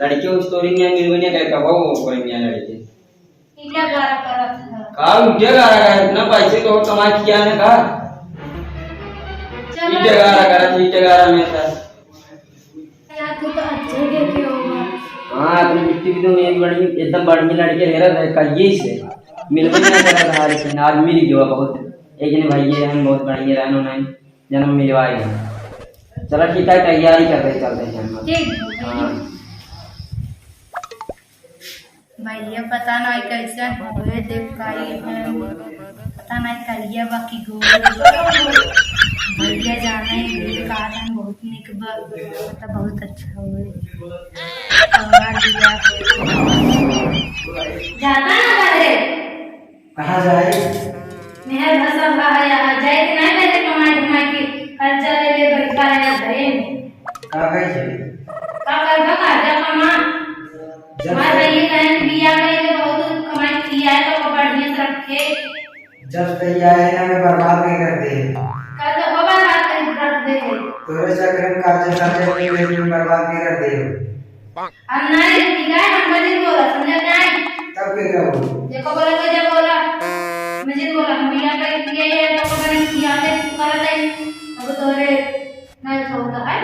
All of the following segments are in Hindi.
लड़के उस स्टोरी में मिलवने का कब वो करेंगे लड़के इतना गारा करत है का उठे गारा का इतना पैसे तो कमा किया ने का इटे गारा में था यार तू तो अच्छे देखे होगा। हां अपनी मिट्टी भी तो मेरी बड़ी एकदम बड़ी लड़के ले रहा है कहिए से मिलवने का रहा लेकिन आज मिल गया बहुत एक ने भाई ये हम बहुत बढ़िया रहनो नहीं जन्म मिलवाए हैं। चलो ठीक है तैयारी कर रहे चलते हैं हम ठीक हां भैया पता नहीं कैसे हुए देख काई है पता नहीं करिए बाकी गो भैया जाने ये कारण बहुत निक मतलब बहुत अच्छा हुए और दिया जाना ना करे कहां जाए मेहर भसम कहा यहाँ जाए कि नहीं मेरे कमाई कमाई की खर्चा ले ले बड़का है ना घरे में का कैसे का कर भगा जा कमा मैं ये कहन बिया में तो बहुत कमाई किया है तो बढ़िया से रखे जब तैयार है हमें बर्बाद नहीं कर दे कल तो होगा रात में रख दे तोरे चक्कर में काजे में बर्बाद नहीं कर दे हम नहीं ठीक है हम मजीद बोला समझा नहीं तब के क्या बोल देखो बोला तो जब बोला मजीद बोला हम बिया का किया है तो मैंने किया है कर ले अब तोरे नहीं छोड़ता है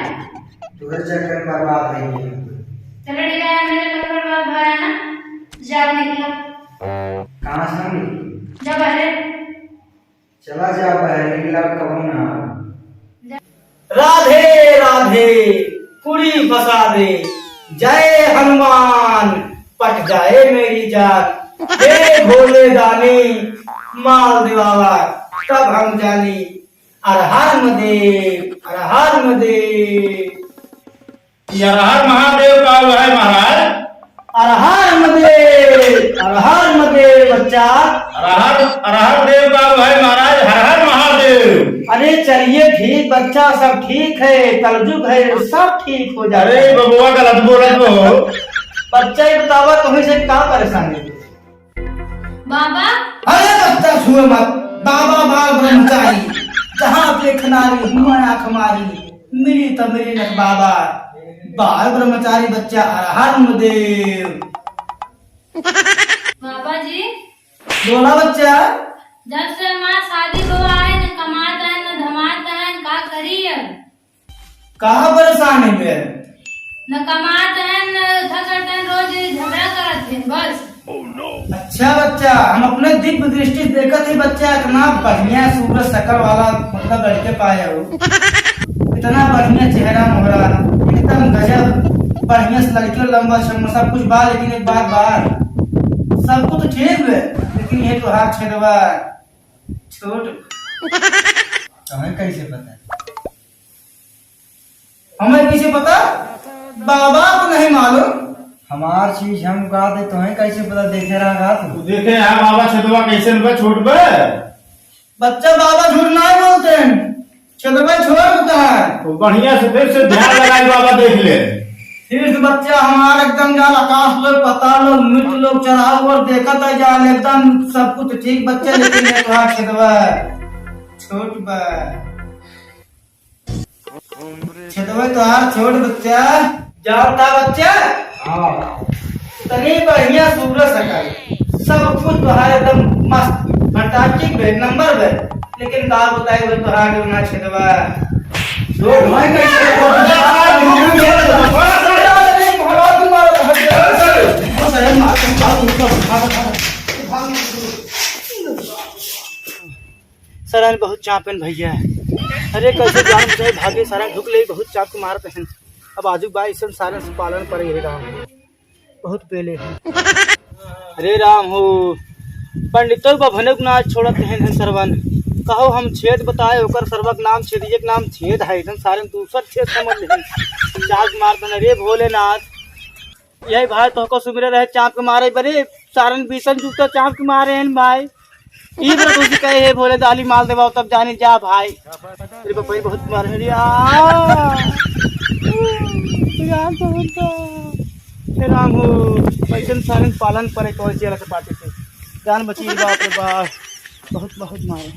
तोरे चक्कर में बर्बाद नहीं है चलो ठीक है मेरे कपड़े बात भाया ना जाओ निकलो कहां से हम जब अरे चला जा बाहर निकला कब ना राधे राधे कुड़ी फसा दे जय हनुमान पट जाए मेरी जान हे भोले दानी माल दिवाला तब हम जानी अरहर महादेव अरहर महादेव हर महादेव का है महाराज अरहर महादेव बच्चा अरहर देव का है महाराज हर हर महादेव। अरे चलिए ठीक बच्चा सब ठीक है कलयुग है सब ठीक हो जाए। अरे बबुआ गलत बोल रहे हो बच्चा ही बतावा तुम्हें से क्या परेशानी बाबा अरे बच्चा छुए मत बाबा बाल ब्रह्मचारी जहाँ पे खनारी हुआ आँख मारी मिली तो मिली न बाबा बाल ब्रह्मचारी बच्चा अरहर महादेव बाबा जी बोला बच्चा जब से हमारा शादी हुआ है न कमाता है न धमाता है का करिए कहाँ परेशानी में न कमाता है न थकता है रोज झगड़ा करते हैं बस अच्छा बच्चा हम अपने दिव्य दृष्टि से देखा थी बच्चा इतना बढ़िया सूरज शकल वाला मतलब लड़के पाए हो इतना बढ़िया चेहरा मोहरा एकदम गजब बढ़िया से लड़के लंबा चम्मा सब कुछ बा लेकिन एक बात बात सब कुछ ठीक है लेकिन ये तो हाथ छेदवा छोट तुम्हें कैसे पता हमें कैसे पता बाबा को नहीं मालूम हमार चीज हम गा दे तुम्हें कैसे पता देखे रहा तू देखे यहाँ बाबा छेदवा कैसे रुपए छूट पे बच्चा बाबा झूठ नहीं बोलते हैं छेदवा छोड़ देता है तो बढ़िया से फिर से ध्यान लगाए बाबा देख ले फिर बच्चा हमारा एकदम जाल आकाश लोग पताल लोग मिट्टी लोग चढ़ाव और देखा था जाल एकदम सब कुछ ठीक बच्चा लेकिन ये तो हाथ छेदवा छोट बा छेदवा तो हाथ छोड़ बच्चा जाओ था बच्चा हां तनी बढ़िया सूरज सकल सब कुछ तो है एकदम मस्त फंटास्टिक है नंबर है लेकिन का बताए वो तो हाथ ना छेदवा तो भाई कैसे सरन बहुत चापन भैया अरे कैसे जान मुझे भागे सरन ढुक ले बहुत चाप के मारत हैं अब आजू बाई सन सारे से पालन पर हे राम बहुत पहले अरे राम हो पंडितों का भनक ना छोड़त हैं सरवन कहो हम छेद बताए होकर सर्वक नाम छेदिए के नाम छेद है सन सारे दूसर छेद समझ ले चाप मारत रे भोलेनाथ यही भाई तो को सुमिरे रहे चाप के मारे बरे सारन बीसन जूता चाप के मारे हैं भाई ई बरे तुसी कहे हे भोले दाली माल देवा तब जाने जा भाई तेरे बपई बहुत मारे रे यार बहुत राम हो पैसन सारन पालन पर एक और चेला से पाटे से जान बची बाप रे बाप बहुत बहुत मारे